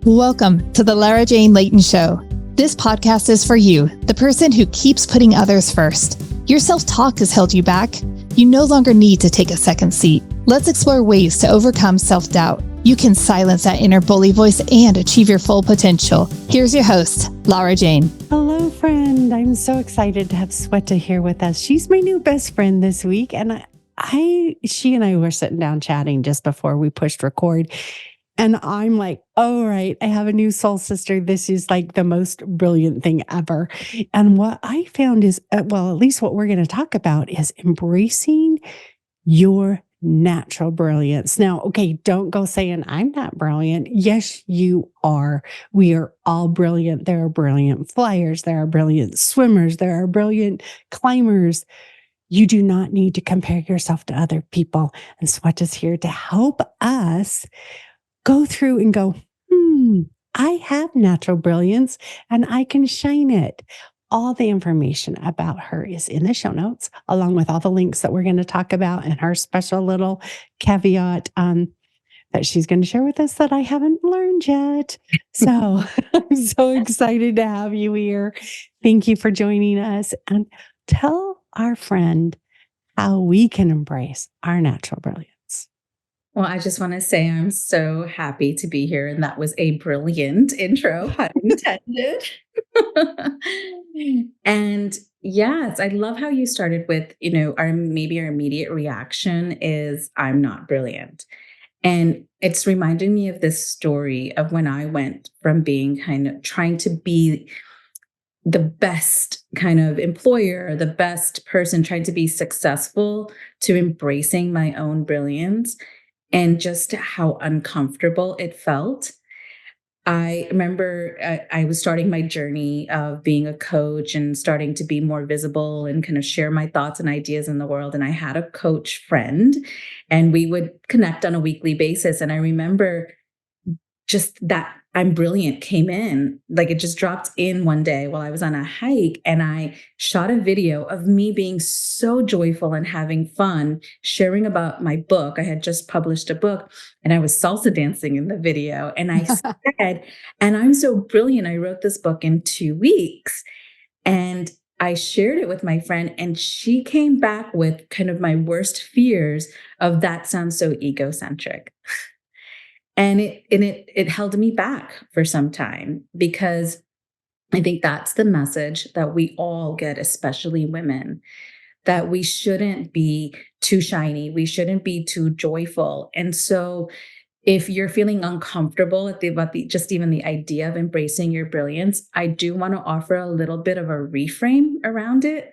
Welcome to the Lara Jane Layton Show. This podcast is for you, the person who keeps putting others first. Your self-talk has held you back. You no longer need to take a second seat. Let's explore ways to overcome self-doubt. You can silence that inner bully voice and achieve your full potential. Here's your host, Lara Jane. Hello, friend. I'm so excited to have Sweta here with us. She's my new best friend this week. And she and I were sitting down chatting just before we pushed record. And I'm like, all right, I have a new soul sister. This is like the most brilliant thing ever. And what I found is, at least what we're going to talk about is embracing your natural brilliance. Now, okay, don't go saying I'm not brilliant. Yes, you are. We are all brilliant. There are brilliant flyers. There are brilliant swimmers. There are brilliant climbers. You do not need to compare yourself to other people. And Sweta's here to help us go through and go, I have natural brilliance and I can shine it. All the information about her is in the show notes, along with all the links that we're going to talk about and her special little caveat that she's going to share with us that I haven't learned yet. So I'm so excited to have you here. Thank you for joining us, and tell our friend how we can embrace our natural brilliance. Well, I just want to say I'm so happy to be here. And that was a brilliant intro, pun intended. And yes, I love how you started with, our immediate reaction is I'm not brilliant. And it's reminding me of this story of when I went from being kind of trying to be the best kind of employer, the best person, trying to be successful, to embracing my own brilliance. And just how uncomfortable it felt. I remember I was starting my journey of being a coach and starting to be more visible and kind of share my thoughts and ideas in the world. And I had a coach friend, and we would connect on a weekly basis. And I remember just that I'm brilliant came in, like it just dropped in one day while I was on a hike, and I shot a video of me being so joyful and having fun, sharing about my book. I had just published a book, and I was salsa dancing in the video. And I said, and I'm so brilliant. I wrote this book in 2 weeks. And I shared it with my friend, and she came back with kind of my worst fears of that sounds so egocentric. And it held me back for some time, because I think that's the message that we all get, especially women, that we shouldn't be too shiny. We shouldn't be too joyful. And so if you're feeling uncomfortable about just even the idea of embracing your brilliance, I do want to offer a little bit of a reframe around it.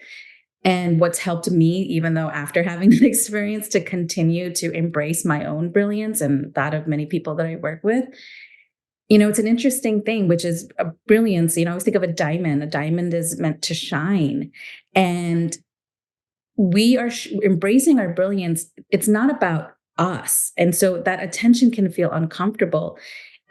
And what's helped me, even though after having that experience, to continue to embrace my own brilliance and that of many people that I work with, it's an interesting thing, which is a brilliance. I always think of a diamond. A diamond is meant to shine. And we are embracing our brilliance. It's not about us. And so that attention can feel uncomfortable.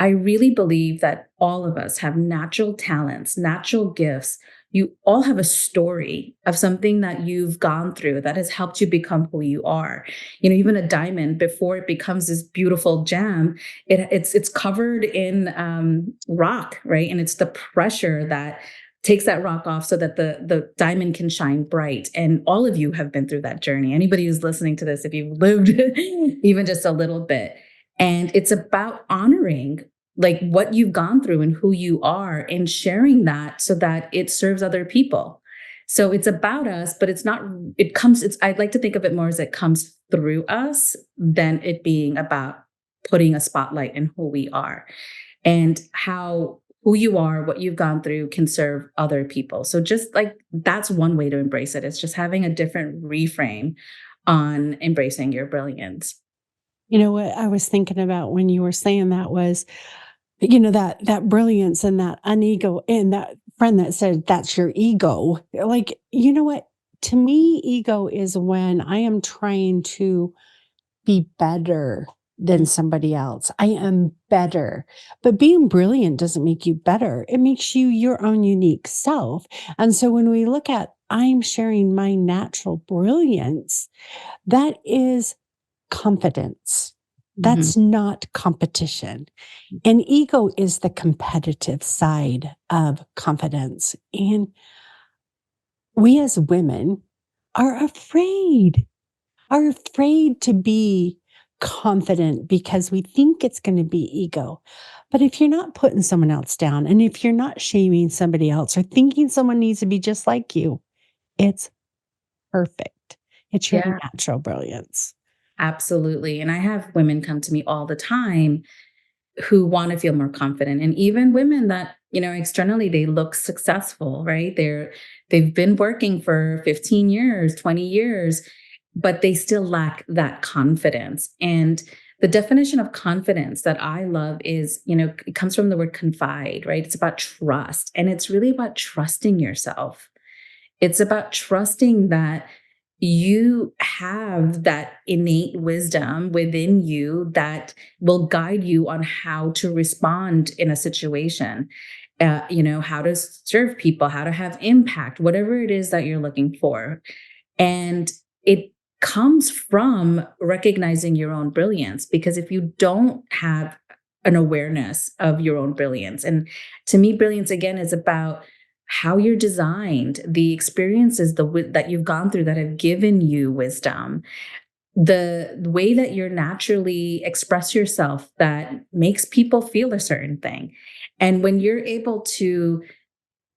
I really believe that all of us have natural talents, natural gifts. You all have a story of something that you've gone through that has helped you become who you are. Even a diamond, before it becomes this beautiful gem, it's covered in rock, right? And it's the pressure that takes that rock off so that the diamond can shine bright. And all of you have been through that journey. Anybody who's listening to this, if you've lived even just a little bit. And it's about honoring like what you've gone through and who you are, and sharing that so that it serves other people. So it's about us, but I'd like to think of it more as it comes through us than it being about putting a spotlight in who we are, and how who you are, what you've gone through can serve other people. So just like, that's one way to embrace it. It's just having a different reframe on embracing your brilliance. What I was thinking about when you were saying that was, that brilliance and that unego, and that friend that said that's your ego. Like, what? To me, ego is when I am trying to be better than somebody else. I am better. But being brilliant doesn't make you better. It makes you your own unique self. And so when we look at I'm sharing my natural brilliance, that is confidence. That's not competition. And ego is the competitive side of confidence. And we as women are afraid to be confident because we think it's going to be ego. But if you're not putting someone else down, and if you're not shaming somebody else or thinking someone needs to be just like you, it's perfect. It's your Yeah, natural brilliance. absolutely. And I have women come to me all the time who want to feel more confident, and even women that, externally they look successful, right? They've been working for 15 years, 20 years, but they still lack that confidence. And the definition of confidence that I love is, it comes from the word confide, right? It's about trust, and it's really about trusting yourself. It's about trusting that you have that innate wisdom within you that will guide you on how to respond in a situation, how to serve people, how to have impact, whatever it is that you're looking for. And it comes from recognizing your own brilliance, because if you don't have an awareness of your own brilliance, and to me, brilliance again is about how you're designed, the experiences that you've gone through that have given you wisdom, the way that you're naturally express yourself that makes people feel a certain thing. And when you're able to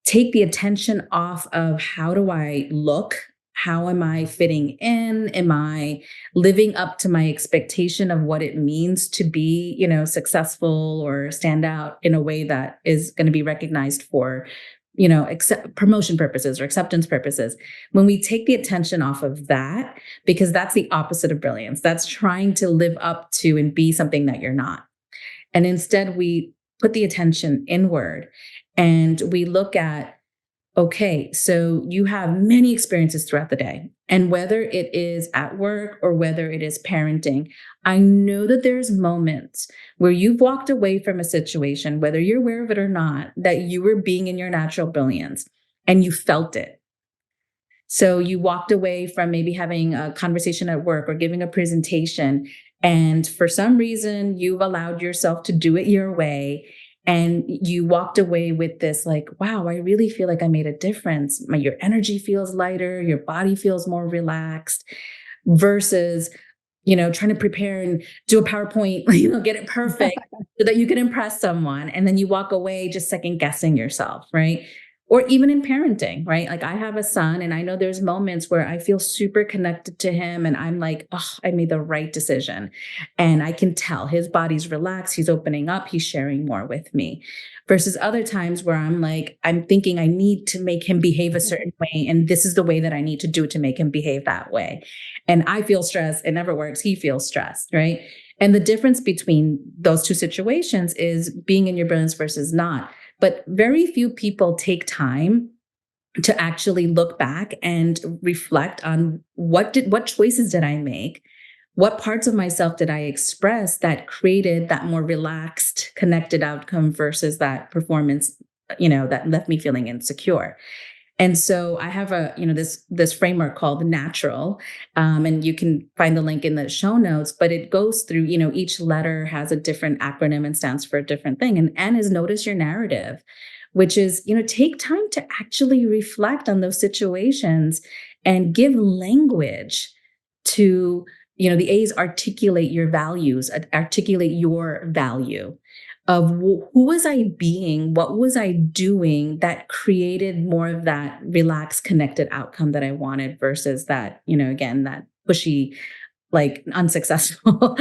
take the attention off of how do I look? How am I fitting in? Am I living up to my expectation of what it means to be, successful or stand out in a way that is going to be recognized for, promotion purposes or acceptance purposes? When we take the attention off of that, because that's the opposite of brilliance, that's trying to live up to and be something that you're not. And instead, we put the attention inward and we look at, okay, so you have many experiences throughout the day. And whether it is at work or whether it is parenting, I know that there's moments where you've walked away from a situation, whether you're aware of it or not, that you were being in your natural brilliance and you felt it. So you walked away from maybe having a conversation at work or giving a presentation. And for some reason, you've allowed yourself to do it your way. And you walked away with this like, wow, I really feel like I made a difference. Your energy feels lighter, your body feels more relaxed versus, trying to prepare and do a PowerPoint, get it perfect so that you can impress someone. And then you walk away just second guessing yourself, right? Or even in parenting, right? Like I have a son and I know there's moments where I feel super connected to him and I'm like, oh, I made the right decision. And I can tell his body's relaxed, he's opening up, he's sharing more with me. Versus other times where I'm like, I'm thinking I need to make him behave a certain way. And this is the way that I need to do it to make him behave that way. And I feel stressed, it never works. He feels stressed, right? And the difference between those two situations is being in your brilliance versus not. But very few people take time to actually look back and reflect on what choices did I make? What parts of myself did I express that created that more relaxed, connected outcome versus that performance, that left me feeling insecure. And so I have this framework called Natural, and you can find the link in the show notes. But it goes through, each letter has a different acronym and stands for a different thing. And N is notice your narrative, which is take time to actually reflect on those situations and give language to the A's articulate your values, articulate your value of who was I being, what was I doing that created more of that relaxed, connected outcome that I wanted versus that, again, that pushy, like unsuccessful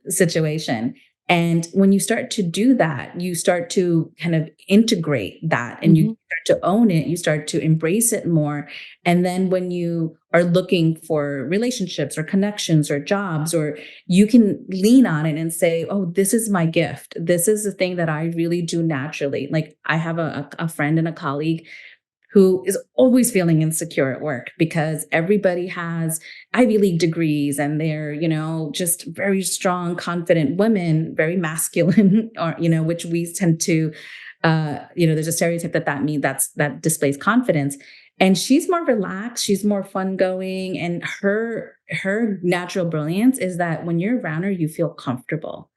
situation. And when you start to do that, you start to kind of integrate that and you start to own it, you start to embrace it more. And then when you are looking for relationships or connections or jobs, or you can lean on it and say, oh, this is my gift. This is the thing that I really do naturally. Like I have a friend and a colleague who is always feeling insecure at work because everybody has Ivy League degrees and they're, just very strong, confident women, very masculine, or, which we tend to, there's a stereotype that means that displays confidence. And she's more relaxed, she's more fun going, and her natural brilliance is that when you're around her, you feel comfortable.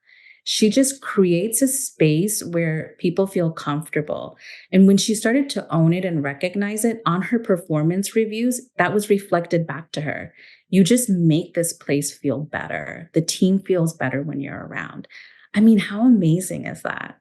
She just creates a space where people feel comfortable. And when she started to own it and recognize it on her performance reviews, that was reflected back to her. You just make this place feel better. The team feels better when you're around. I mean, how amazing is that?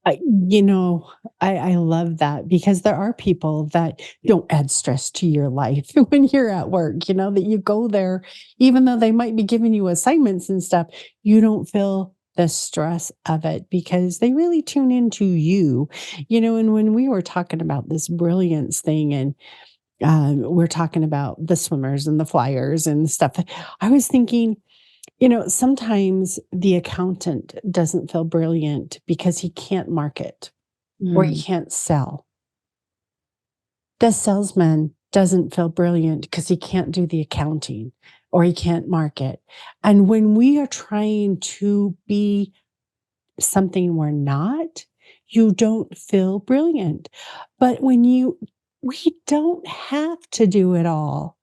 I, you know, I love that because there are people that don't add stress to your life when you're at work, that you go there, even though they might be giving you assignments and stuff, you don't feel the stress of it because they really tune into you, and when we were talking about this brilliance thing and we're talking about the swimmers and the flyers and stuff, I was thinking, sometimes the accountant doesn't feel brilliant because he can't market or he Mm, can't sell. The salesman doesn't feel brilliant because he can't do the accounting or he can't market. And when we are trying to be something we're not, you don't feel brilliant. But we don't have to do it all.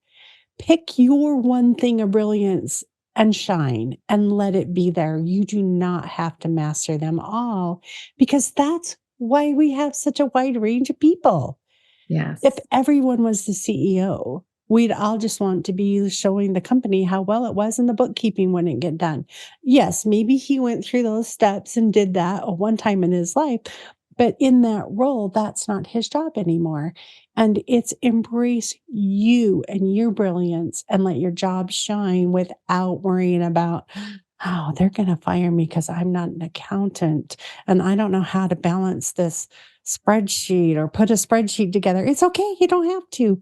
Pick your one thing of brilliance and shine and let it be there. You do not have to master them all because that's why we have such a wide range of people. If yes. everyone was the CEO, we'd all just want to be showing the company how well it was and the bookkeeping wouldn't get done. Yes, maybe he went through those steps and did that one time in his life, but in that role, that's not his job anymore. And it's embrace you and your brilliance and let your job shine without worrying about, oh, they're going to fire me because I'm not an accountant and I don't know how to balance this spreadsheet or put a spreadsheet together. It's okay. You don't have to.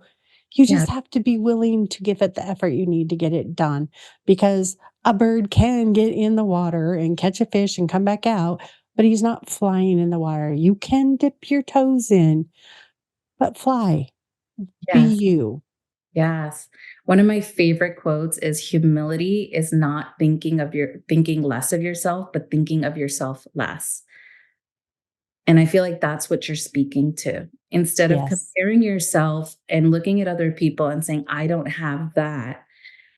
You Yeah. just have to be willing to give it the effort you need to get it done because a bird can get in the water and catch a fish and come back out, but he's not flying in the water. You can dip your toes in, but fly. Be Yes. you. Yes. One of my favorite quotes is humility is not thinking less of yourself, but thinking of yourself less. And I feel like that's what you're speaking to. Instead of Yes. comparing yourself and looking at other people and saying, I don't have that,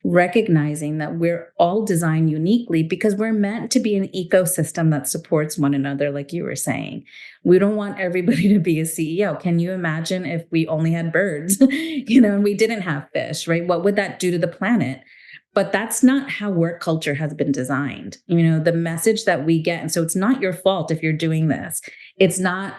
recognizing that we're all designed uniquely because we're meant to be an ecosystem that supports one another, like you were saying. We don't want everybody to be a CEO. Can you imagine if we only had birds, and we didn't have fish, right? What would that do to the planet? But that's not how work culture has been designed. The message that we get. And so it's not your fault if you're doing this. It's not,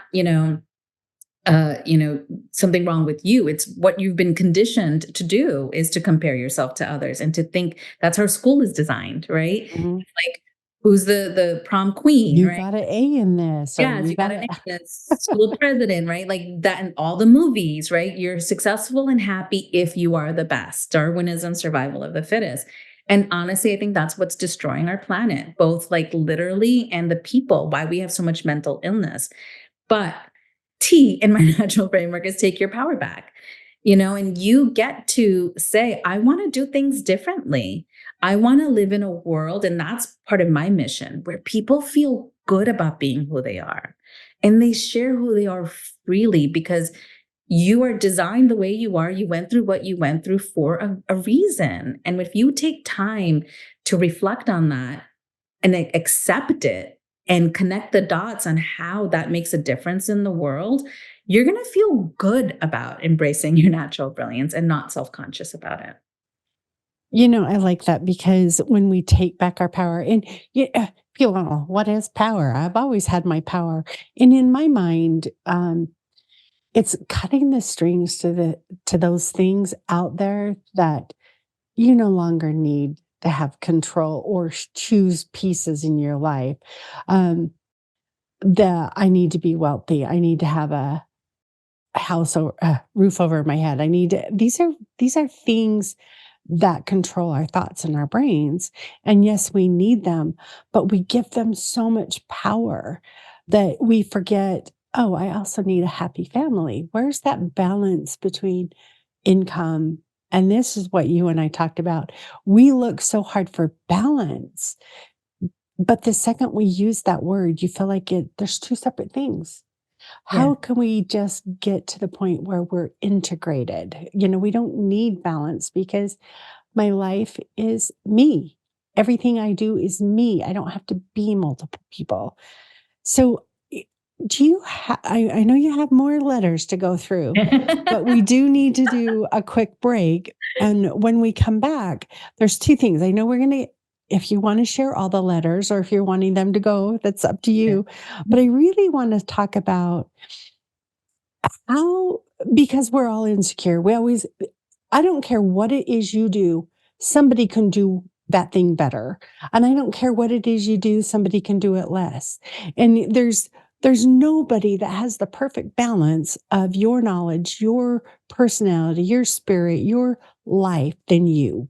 uh, you know, something wrong with you. It's what you've been conditioned to do is to compare yourself to others and to think that's how school is designed, right? Mhm. It's like who's the prom queen, You right? got an A in this, or Yes, you you got got to a name this school president, right? Like that in all the movies, right? You're successful and happy if you are the best. Darwinism, survival of the fittest. And honestly, I think that's what's destroying our planet, both like literally and the people, why we have so much mental illness. But T in my natural framework is take your power back, and you get to say, I want to do things differently. I want to live in a world, and that's part of my mission, where people feel good about being who they are and they share who they are freely because you are designed the way you are. You went through what you went through for a reason. And if you take time to reflect on that, and accept it and connect the dots on how that makes a difference in the world, you're going to feel good about embracing your natural brilliance and not self conscious about it. I like that because when we take back our power and people, go, what is power? I've always had my power. And in my mind, it's cutting the strings to those things out there that you no longer need to have control or choose pieces in your life. Um, the I need to be wealthy. I need to have a house or a roof over my head. I need to, these are things that control our thoughts and our brains. And yes, we need them, but we give them so much power that we forget, oh, I also need a happy family. Where's that balance between income? And this is what you and I talked about. We look so hard for balance, but the second we use that word, you feel like there's two separate things. How can we just get to the point where we're integrated? We don't need balance because my life is me. Everything I do is me. I don't have to be multiple people. So, do you I know you have more letters to go through, but we do need to do a quick break. And when we come back, there's two things. I know we're going to, if you want to share all the letters or if you're wanting them to go, that's up to you. But I really want to talk about how, because we're all insecure, I don't care what it is you do, somebody can do that thing better. And I don't care what it is you do, somebody can do it less. And there's nobody that has the perfect balance of your knowledge, your personality, your spirit, your life than you.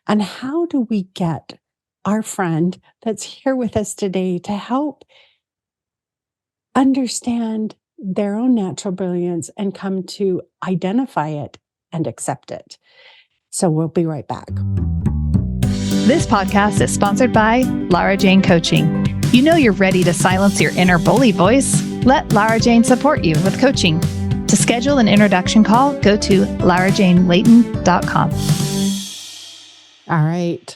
And how do we get our friend that's here with us today to help understand their own natural brilliance and come to identify it and accept it? So we'll be right back. This podcast is sponsored by Lara Jane Coaching. You know you're ready to silence your inner bully voice. Let Lara Jane support you with coaching. To schedule an introduction call, go to larajanelayton.com. All right.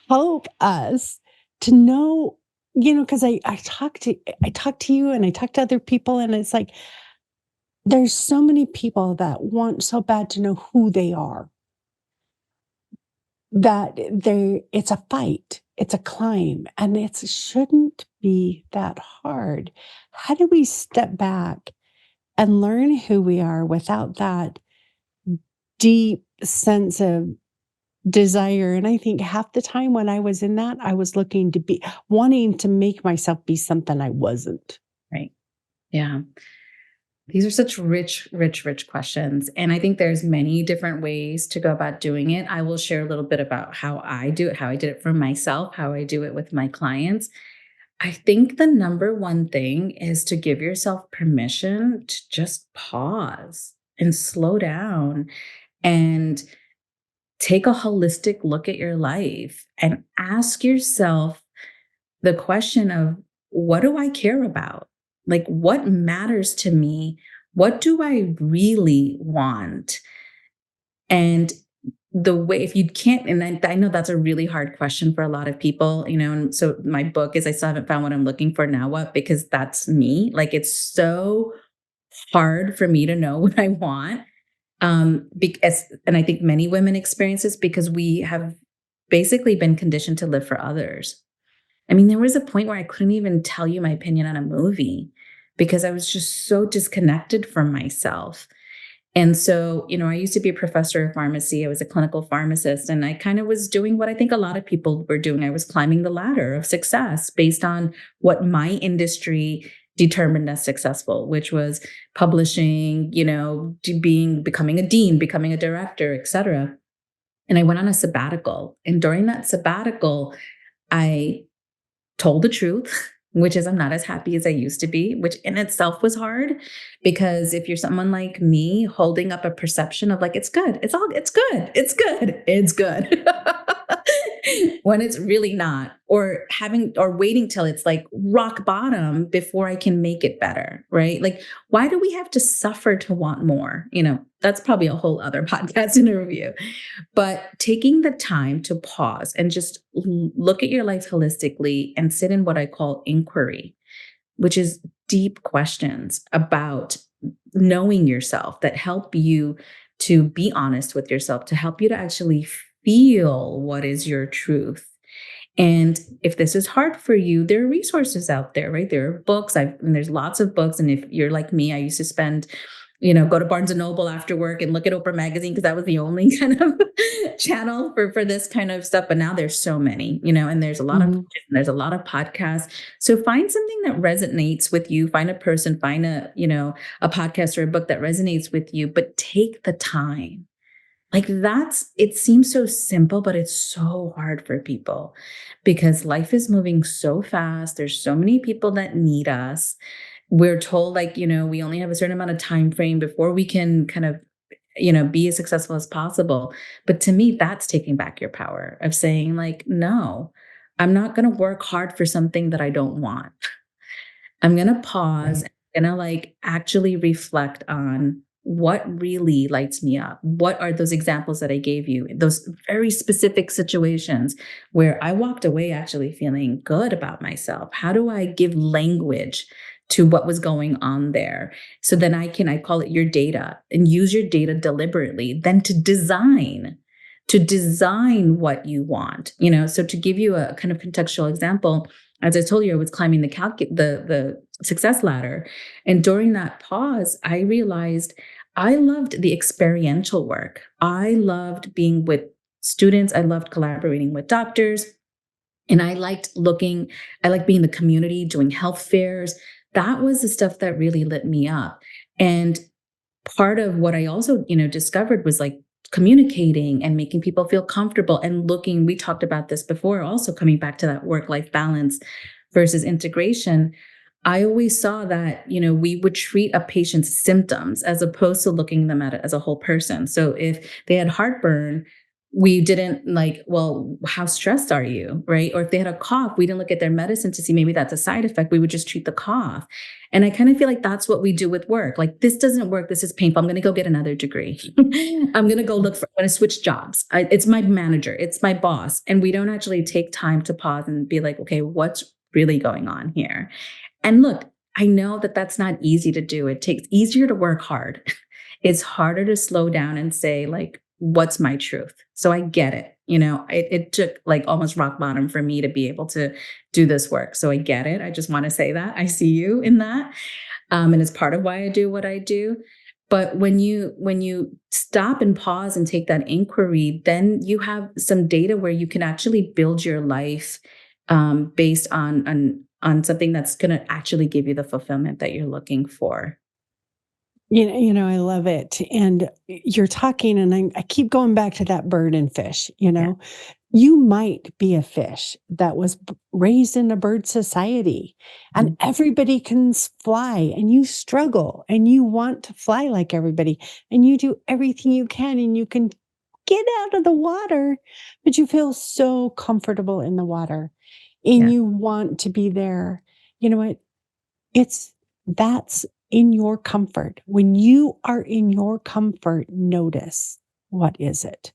Help us to know, because I talk to you and I talk to other people, and it's like there's so many people that want so bad to know who they are, that it's a fight, it's a climb, and it shouldn't be that hard. How do we step back and learn who we are without that deep sense of desire? And I think half the time when I was in that, I was wanting to make myself be something I wasn't. Right. Yeah. These are such rich, rich, rich questions. And I think there's many different ways to go about doing it. I will share a little bit about how I do it, how I did it for myself, how I do it with my clients. I think the number one thing is to give yourself permission to just pause and slow down and take a holistic look at your life and ask yourself the question of, what do I care about? Like, what matters to me? What do I really want? And the way, if you can't, and I know that's a really hard question for a lot of people, and so my book is I still haven't found what I'm looking for, now what? Because that's me. Like, it's so hard for me to know what I want. And I think many women experience this because we have basically been conditioned to live for others. I mean, there was a point where I couldn't even tell you my opinion on a movie because I was just so disconnected from myself. And so, I used to be a professor of pharmacy. I was a clinical pharmacist, and I kind of was doing what I think a lot of people were doing. I was climbing the ladder of success based on what my industry determined as successful, which was publishing, becoming a dean, becoming a director, et cetera. And I went on a sabbatical. And during that sabbatical, I told the truth, which is I'm not as happy as I used to be, which in itself was hard because if you're someone like me holding up a perception of like, it's good, it's good, it's good. When it's really not, or waiting till it's like rock bottom before I can make it better, right? Like, why do we have to suffer to want more? That's probably a whole other podcast interview. But taking the time to pause and just look at your life holistically and sit in what I call inquiry, which is deep questions about knowing yourself that help you to be honest with yourself, to help you to actually feel what is your truth. And if this is hard for you, there are resources out there, right? There are books. And there's lots of books. And if you're like me, I used to spend, go to Barnes and Noble after work and look at Oprah magazine because that was the only kind of channel for this kind of stuff. But now there's so many, and there's a lot of podcasts. So find something that resonates with you. Find a person, find a podcast or a book that resonates with you, but take the time. Like it seems so simple, but it's so hard for people because life is moving so fast. There's so many people that need us. We're told we only have a certain amount of time frame before we can kind of, be as successful as possible. But to me, that's taking back your power of saying like, no, I'm not going to work hard for something that I don't want. I'm going to pause. Right. gonna like actually reflect on what really lights me up. What are those examples that I gave you? Those very specific situations where I walked away actually feeling good about myself. How do I give language to what was going on there? So then I call it your data, and use your data deliberately, then to design what you want. So to give you a kind of contextual example, as I told you, I was climbing the success ladder. And during that pause, I realized I loved the experiential work. I loved being with students. I loved collaborating with doctors. And I liked being in the community, doing health fairs. That was the stuff that really lit me up. And part of what I also, discovered was like communicating and making people feel comfortable and we talked about this before, also coming back to that work-life balance versus integration. I always saw that, we would treat a patient's symptoms as opposed to looking them at it as a whole person. So if they had heartburn, we didn't like, well, how stressed are you? Right. Or if they had a cough, we didn't look at their medicine to see maybe that's a side effect. We would just treat the cough. And I kind of feel like that's what we do with work. Like, this doesn't work. This is painful. I'm going to go get another degree. I'm going to go I'm going to switch jobs. It's my manager. It's my boss. And we don't actually take time to pause and be like, okay, what's really going on here? And look, I know that that's not easy to do. It takes easier to work hard. It's harder to slow down and say, like, what's my truth? So I get it. It took like almost rock bottom for me to be able to do this work. So I get it. I just want to say that I see you in that. And it's part of why I do what I do. But when you stop and pause and take that inquiry, then you have some data where you can actually build your life based on something that's going to actually give you the fulfillment that you're looking for. I love it. And you're talking, and I keep going back to that bird and fish. Yeah. You might be a fish that was raised in a bird society, and everybody can fly, and you struggle and you want to fly like everybody, and you do everything you can, and you can get out of the water, but you feel so comfortable in the water and Yeah. you want to be there. You know what? That's in your comfort. When you are in your comfort, notice, what is it?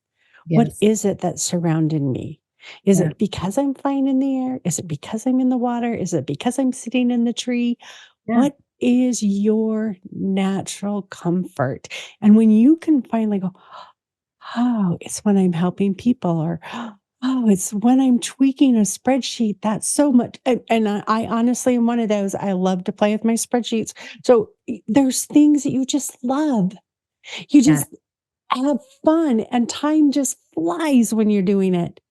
What Yes. is it that's surrounding me? Is Yeah. it because I'm flying in the air? Is it because I'm in the water? Is it because I'm sitting in the tree? Yeah. What is your natural comfort? And when you can finally go, oh, it's when I'm helping people, or oh, it's when I'm tweaking a spreadsheet. That's so much. And I honestly am one of those. I love to play with my spreadsheets. So there's things that you just love. You Yeah. just have fun, and time just flies when you're doing it.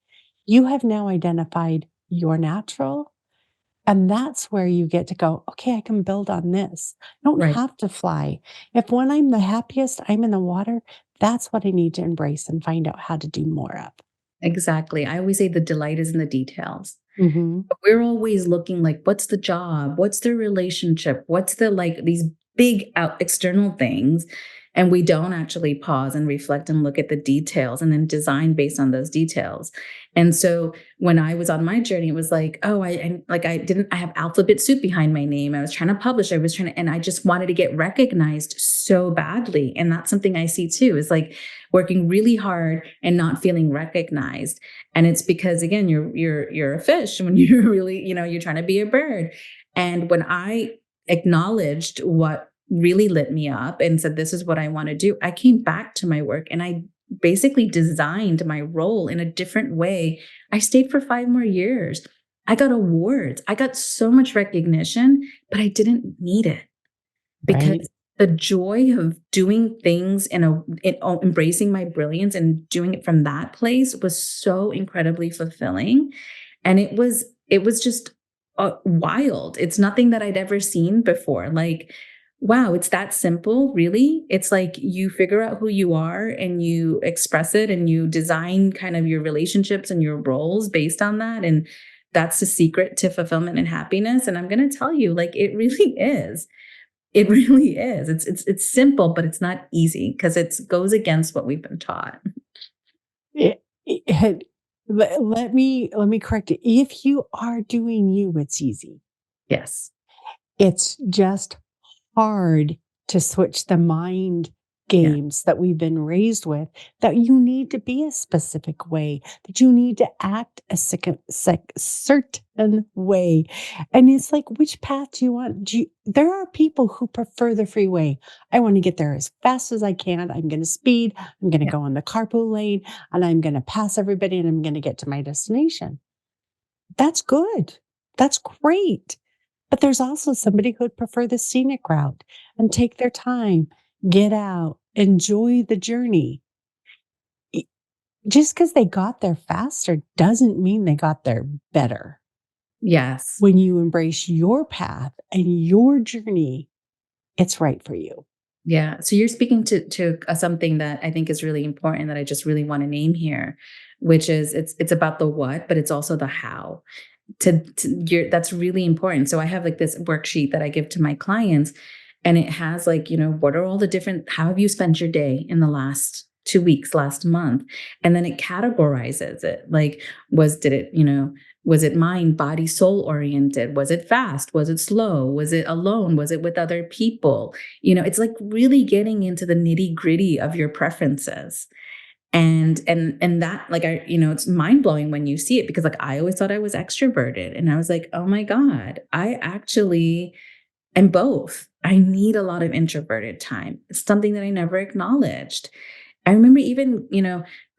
You have now identified your natural, and that's where you get to go, okay, I can build on this. I don't Right. have to fly. If when I'm the happiest, I'm in the water, that's what I need to embrace and find out how to do more of. Exactly. I always say the delight is in the details. Mhm. But we're always looking like, what's the job? What's the relationship? What's the like these big out external things? And we don't actually pause and reflect and look at the details and then design based on those details. And so when I was on my journey, it was like, oh, I have alphabet soup behind my name. I was trying to publish, and I just wanted to get recognized so badly. And that's something I see too, is like working really hard and not feeling recognized. And it's because, again, you're a fish when you're really, you're trying to be a bird. And when I acknowledged what really lit me up and said, this is what I want to do, I came back to my work and I basically designed my role in a different way. I stayed for 5 more years. I got awards. I got so much recognition, but I didn't need it, because Right. the joy of doing things embracing my brilliance and doing it from that place was so incredibly fulfilling. And it was just wild. It's nothing that I'd ever seen before. Like, wow, it's that simple, really. It's like you figure out who you are and you express it and you design kind of your relationships and your roles based on that. And that's the secret to fulfillment and happiness. And I'm going to tell you, like, it really is. It really is. It's simple, but it's not easy because it goes against what we've been taught. It let me correct it. If you are doing you, it's easy. Yes. It's just hard to switch the mind games that we've been raised with, that you need to be a specific way, that you need to act a certain way. And it's like, which path do you want? There are people who prefer the freeway. I want to get there as fast as I can. I'm going to speed. I'm going to go on the carpool lane, and I'm going to pass everybody, and I'm going to get to my destination. That's good. That's great. But there's also somebody who would prefer the scenic route and take their time, get out, enjoy the journey. Just because they got there faster doesn't mean they got there better. Yes. When you embrace your path and your journey, it's right for you. Yeah. So you're speaking to something that I think is really important that I just really want to name here, which is it's about the what, but it's also the how. That's really important. So I have like this worksheet that I give to my clients, and it has like, what are all the different, how have you spent your day in the last 2 weeks, last month? And then it categorizes it. Like, was it mind, body, soul oriented? Was it fast? Was it slow? Was it alone? Was it with other people? It's like really getting into the nitty gritty of your preferences. And that, like, it's mind blowing when you see it, because like I always thought I was extroverted, and I was like, oh my God, I actually am both. I need a lot of introverted time. It's something that I never acknowledged. I remember even,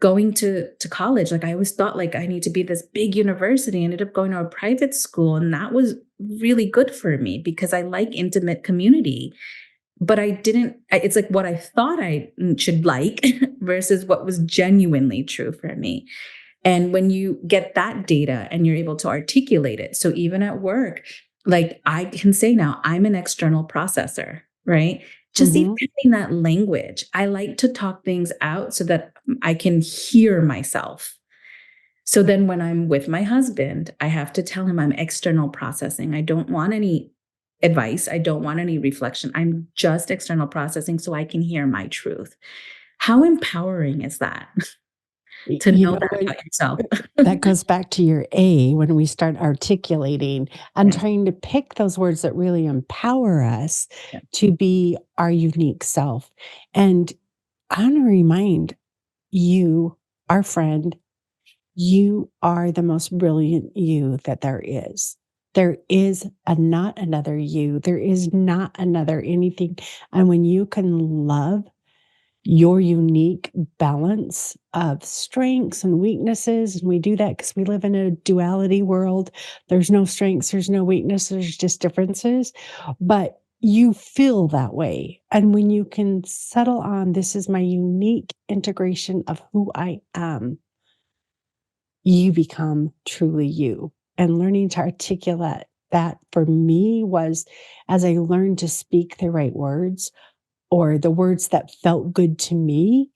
going to college, like I always thought like I need to be this big university. I ended up going to a private school, and that was really good for me because I like intimate community. But it's like what I thought I should like versus what was genuinely true for me. And when you get that data and you're able to articulate it, so even at work, like I can say now, I'm an external processor, right? Just even having that language, I like to talk things out so that I can hear myself. So then when I'm with my husband, I have to tell him I'm external processing. I don't want any advice. I don't want any reflection. I'm just external processing so I can hear my truth. How empowering is that? To know that about yourself. That goes back to your A, when we start articulating and trying to pick those words that really empower us to be our unique self. And I want to remind you, our friend, you are the most brilliant you that there is. There is not another you. There is not another anything. And when you can love your unique balance of strengths and weaknesses, and we do that because we live in a duality world. There's no strengths, there's no weakness, there's just differences. But you feel that way. And when you can settle on, this is my unique integration of who I am, you become truly you. And learning to articulate that for me was, as I learned to speak the right words, or the words that felt good to me,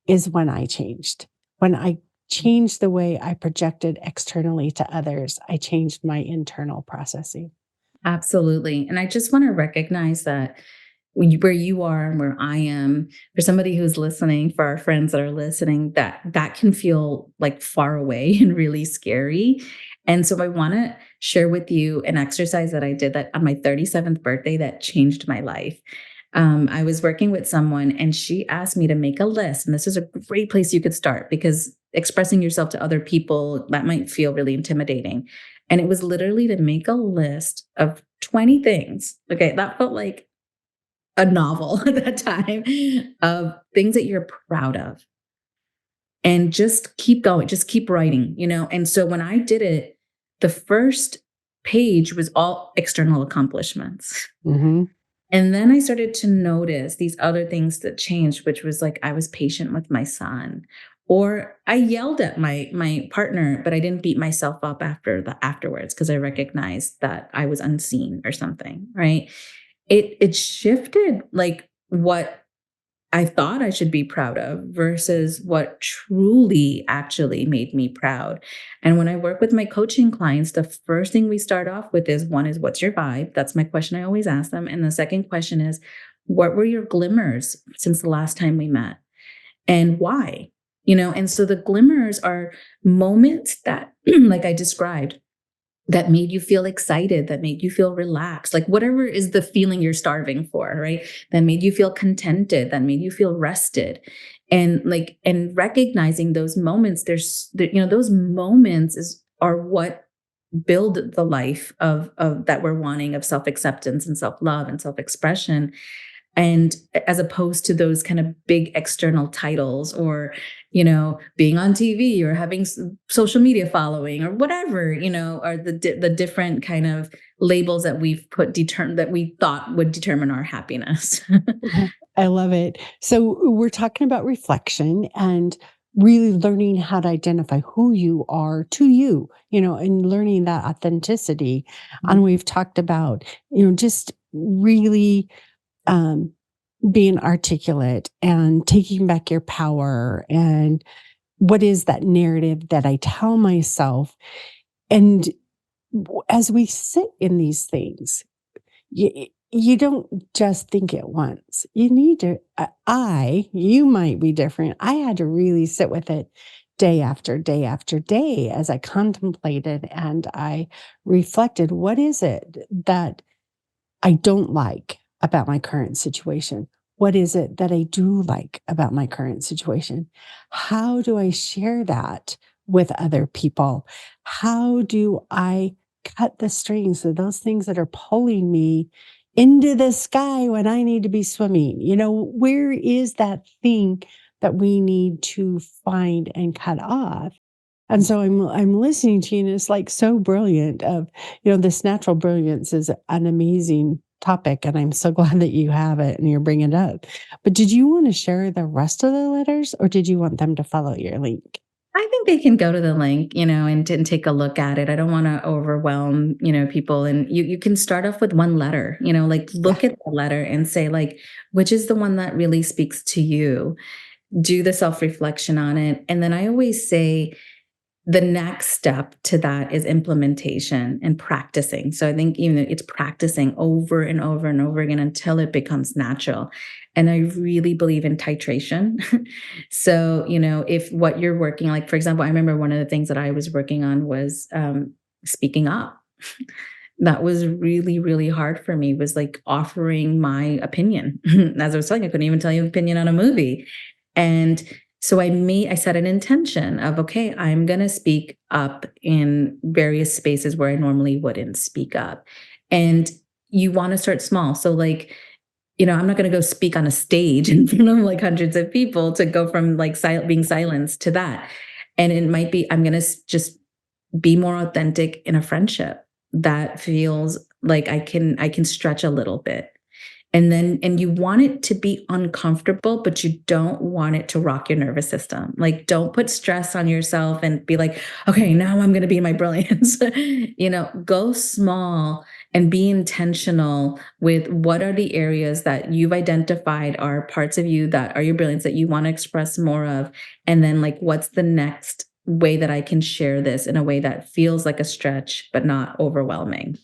is when I changed. When I changed the way I projected externally to others, I changed my internal processing. Absolutely. And I just want to recognize that where you are and where I am, for somebody who's listening, for our friends that are listening, that can feel like far away and really scary. And so I want to share with you an exercise that I did that on my 37th birthday that changed my life. I was working with someone, and she asked me to make a list. And this is a great place you could start, because expressing yourself to other people, that might feel really intimidating. And it was literally to make a list of 20 things. Okay, that felt like a novel at that time, of things that you're proud of. And just keep going, just keep writing, And so when I did it, the first page was all external accomplishments. And then I started to notice these other things that changed, which was like I was patient with my son, or I yelled at my partner, but I didn't beat myself up afterwards, because I recognized that I was unseen or something, right? It shifted like what I thought I should be proud of versus what truly actually made me proud. And when I work with my coaching clients, the first thing we start off with is, one is, what's your vibe? That's my question I always ask them. And the second question is, what were your glimmers since the last time we met, and why? And so the glimmers are moments that, like I described, that made you feel excited, that made you feel relaxed, like whatever is the feeling you're starving for, right? That made you feel contented, that made you feel rested. And recognizing those moments, those moments are what build the life of that we're wanting, of self-acceptance and self-love and self-expression, and as opposed to those kind of big external titles, or being on TV, or having social media following, or whatever, are the different kind of labels that we've that we thought would determine our happiness. I love it. So we're talking about reflection and really learning how to identify who you are to you, and learning that authenticity. And we've talked about, just really um, being articulate and taking back your power. And what is that narrative that I tell myself? And as we sit in these things, you don't just think it once. You need to, you might be different. I had to really sit with it day after day after day as I contemplated and I reflected, what is it that I don't like about my current situation? What is it that I do like about my current situation? How do I share that with other people? How do I cut the strings of those things that are pulling me into the sky when I need to be swimming? Where is that thing that we need to find and cut off? And so I'm listening to you, and it's like so brilliant of, this natural brilliance is an amazing topic, and I'm so glad that you have it and you're bringing it up. But did you want to share the rest of the letters, or did you want them to follow your link? I think they can go to the link, and take a look at it. I don't want to overwhelm, people. And you can start off with one letter, like look at the letter and say, like, which is the one that really speaks to you? Do the self-reflection on it. And then I always say, the next step to that is implementation and practicing. So I think it's practicing over and over and over again until it becomes natural. And I really believe in titration. So, if what you're working, like, for example, I remember one of the things that I was working on was speaking up. That was really, really hard for me, was like offering my opinion. As I was telling you, I couldn't even tell you an opinion on a movie. And so I set an intention of, okay, I'm going to speak up in various spaces where I normally wouldn't speak up. And you want to start small. So like, I'm not going to go speak on a stage in front of like hundreds of people to go from like being silenced to that. And it might be, I'm going to just be more authentic in a friendship that feels like I can stretch a little bit. And you want it to be uncomfortable, but you don't want it to rock your nervous system. Like, don't put stress on yourself and be like, okay, now I'm going to be my brilliance. Go small and be intentional with what are the areas that you've identified are parts of you that are your brilliance that you want to express more of. And then, like, what's the next way that I can share this in a way that feels like a stretch, but not overwhelming?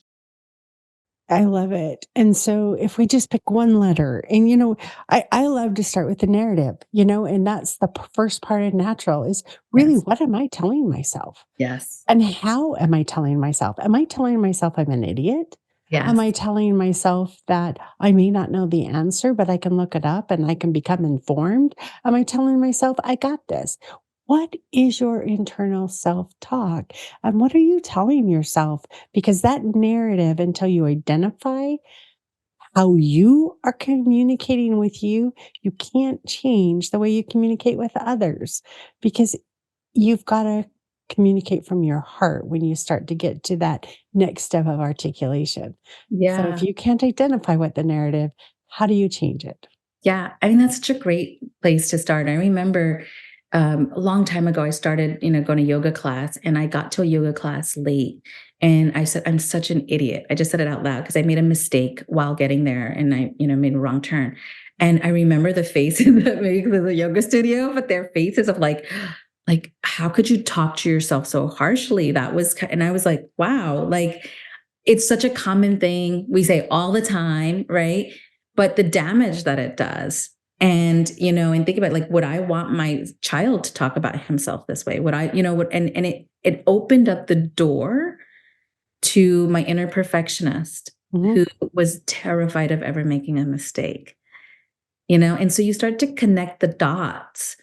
I love it. And so if we just pick one letter, and I love to start with the narrative, and that's the first part of natural is really, Yes. what am I telling myself? Yes. And how am I telling myself? Am I telling myself I'm an idiot? Am Yes. I telling myself that I may not know the answer, but I can look it up and I can become informed? Am I telling myself I got this? What is your internal self talk? And what are you telling yourself? Because that narrative, until you identify how you are communicating with you, you can't change the way you communicate with others, because you've got to communicate from your heart when you start to get to that next step of articulation. So if Yeah. you can't identify what the narrative, how do you change it? Yeah, I mean, that's such a great place to start. I remember a long time ago, I started, going to yoga class, and I got to a yoga class late. And I said, I'm such an idiot. I just said it out loud because I made a mistake while getting there, and I, made a wrong turn. And I remember the faces that make the yoga studio, but their faces of like, how could you talk to yourself so harshly? And I was like, wow, like, it's such a common thing we say all the time, right? But the damage that it does. And think about, like, would I want my child to talk about himself this way? Would I, and it opened up the door to my inner perfectionist Mhm. who was terrified of ever making a mistake, you know? And so you start to connect the dots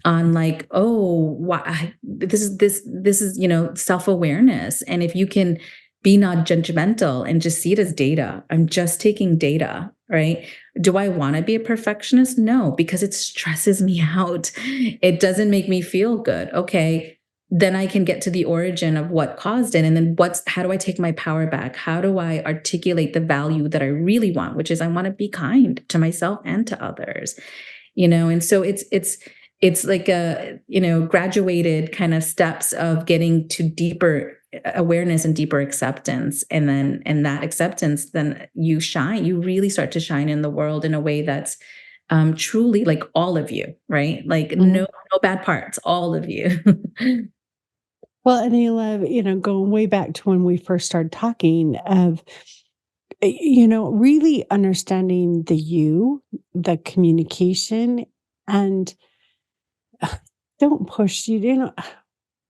on like, oh, why this is, you know, self-awareness. And if you can be not judgmental and just see it as data, I'm just taking data, right? Do I want to be a perfectionist? No, because it stresses me out. It doesn't make me feel good. Okay, then I can get to the origin of what caused it. And then how do I take my power back? How do I articulate the value that I really want, which is I want to be kind to myself and to others, you know? And so it's like a, you know, graduated kind of steps of getting to deeper awareness and deeper acceptance. And then, and that acceptance, then you shine, you really start to shine in the world in a way that's truly like all of you, right? Like Mhm. no bad parts, all of you. Well, and I love, going way back to when we first started talking of, really understanding the you, the communication, and don't push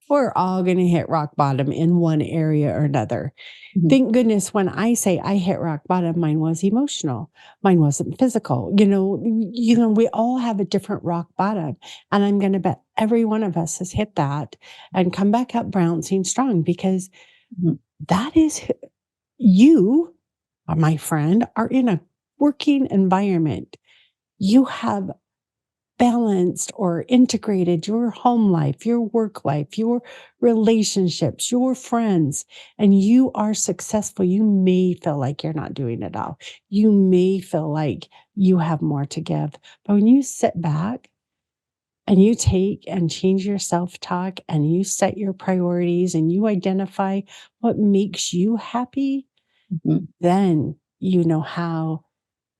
we're all going to hit rock bottom in one area or another. Mhm, Thank goodness when I say I hit rock bottom, mine was emotional. Mine wasn't physical. We all have a different rock bottom. And I'm going to bet every one of us has hit that and come back up bouncing strong because mhm. that is you, my friend, are in a working environment. You have balanced or integrated your home life, your work life, your relationships, your friends, and you are successful, you may feel like you're not doing it all. You may feel like you have more to give. But when you sit back and you take and change your self talk and you set your priorities and you identify what makes you happy, Mhm. then you know how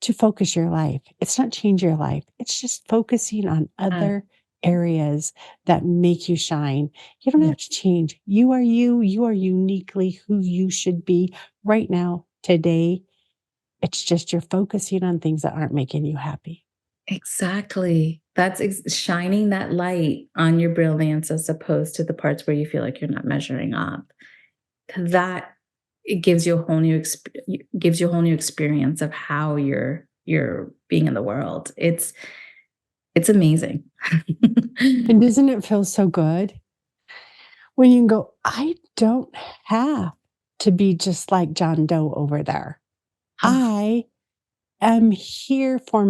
to focus your life. It's not change your life. It's just focusing on Uh, other areas that make you shine. You don't yeah, have to change. You are you. You are uniquely who you should be right now, today. It's just you're focusing on things that aren't making you happy. exactly. That's shining that light on your brilliance as opposed to the parts where you feel like you're not measuring up. 'Cause that it gives you a whole new gives you a whole new experience of how you're being in the world. It's amazing. And doesn't it feel so good when you can go, I don't have to be just like John Doe over there. Oh, I am here for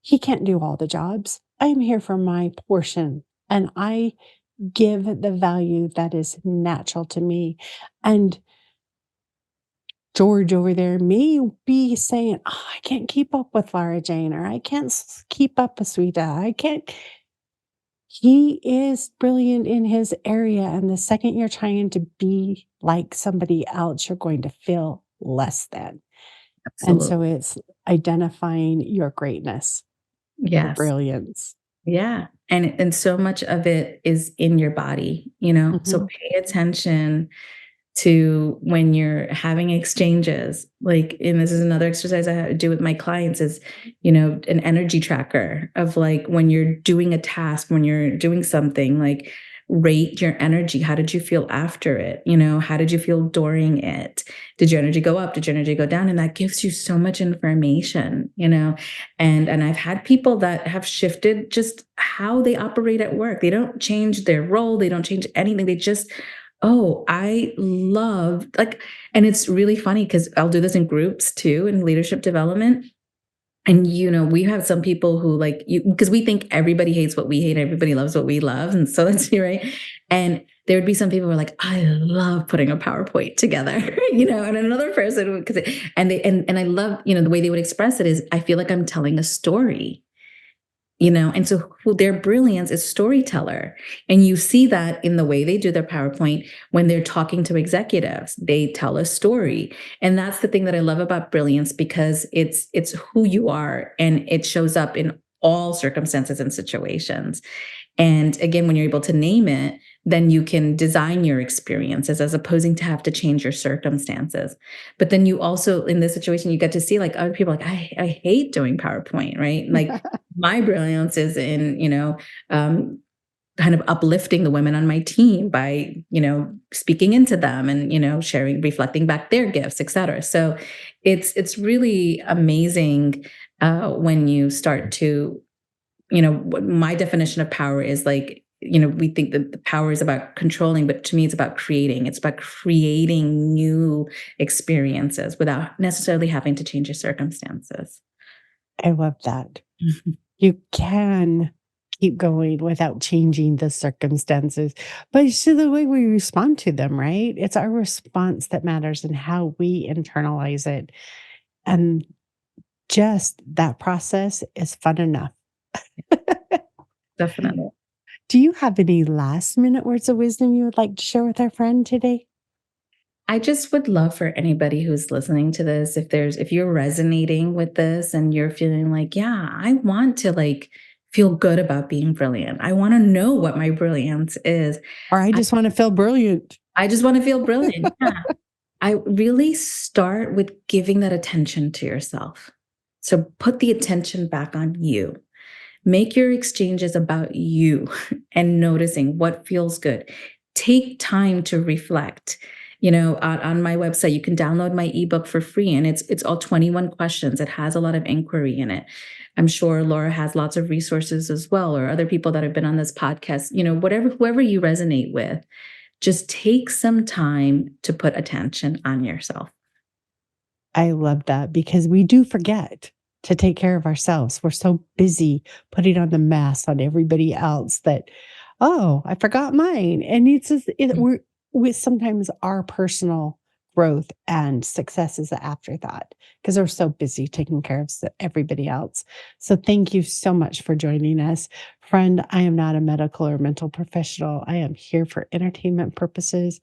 he can't do all the jobs. I am here for my portion and I give the value that is natural to me. And George over there may be saying, oh, I can't keep up with Lara Jane, or I can't keep up with Sweta. I can't. He is brilliant in his area. And the second you're trying to be like somebody else, you're going to feel less than. And so absolutely. it's identifying your greatness, your Yes. brilliance. Yeah. And so much of it is in your body, you know? So Mhm. pay attention to when you're having exchanges. Like, and this is another exercise I have to do with my clients is, you know, an energy tracker of like when you're doing a task, when you're doing something, like rate your energy. How did you feel after it? You know, how did you feel during it? Did your energy go up? Did your energy go down? And that gives you so much information, you know. And I've had people that have shifted just how they operate at work. They don't change their role, they don't change anything. They just, oh, I love like, and it's really funny because I'll do this in groups too in leadership development. And you know, we have some people who like you because we think everybody hates what we hate, everybody loves what we love. And so that's right. And there would be some people who are like, I love putting a PowerPoint together, you know, and another person because and I love, you know, the way they would express it is I feel like I'm telling a story, you know. And so their brilliance is storyteller, and you see that in the way they do their PowerPoint. When they're talking to executives, they tell a story. And that's the thing that I love about brilliance, because it's who you are, and it shows up in all circumstances and situations. And again, when you're able to name it, then you can design your experiences as opposing to have to change your circumstances. But then you also, in this situation, you get to see like other people like, I hate doing PowerPoint, right? Like my brilliance is in, you know, um, kind of uplifting the women on my team by, speaking into them and, sharing, reflecting back their gifts, et cetera. So it's really amazing when you start to, what my definition of power is like, we think that the power is about controlling, but to me, it's about creating. It's about creating new experiences without necessarily having to change your circumstances. I love that. You can keep going without changing the circumstances, but it's the way we respond to them, right? It's our response that matters and how we internalize it. And just that process is fun enough. Definitely. Do you have any last minute words of wisdom you would like to share with our friend today? I just would love for anybody who's listening to this, if you're resonating with this and you're feeling like, yeah, I want to like feel good about being brilliant. I want to know what my brilliance is. Or I just want to feel brilliant. I just want to feel brilliant. Yeah. I really start with giving that attention to yourself. So put the attention back on you. Make your exchanges about you and noticing what feels good. Take time to reflect. On my website, you can download my ebook for free, and it's all 21 questions. It has a lot of inquiry in it. I'm sure Laura has lots of resources as well, or other people that have been on this podcast. Whoever you resonate with, just take some time to put attention on yourself. I love that because we do forget to take care of ourselves. We're so busy putting on the mask on everybody else that, oh, I forgot mine. And it's just, we're with sometimes our personal growth and success is an afterthought because we're so busy taking care of everybody else. So thank you so much for joining us. Friend, I am not a medical or mental professional. I am here for entertainment purposes.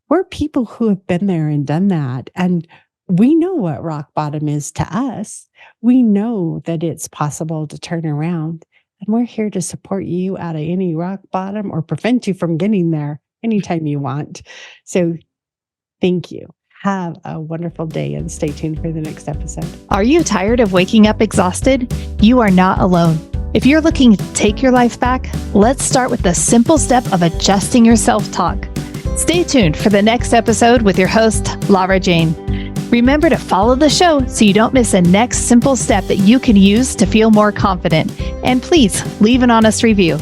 We're people who have been there and done that. And we know what rock bottom is to us. We know that it's possible to turn around. And we're here to support you out of any rock bottom or prevent you from getting there anytime you want. So thank you. Have a wonderful day and stay tuned for the next episode. Are you tired of waking up exhausted? You are not alone. If you're looking to take your life back, let's start with the simple step of adjusting your self-talk. Stay tuned for the next episode with your host, Lara Jane. Remember to follow the show so you don't miss a next simple step that you can use to feel more confident. And please leave an honest review.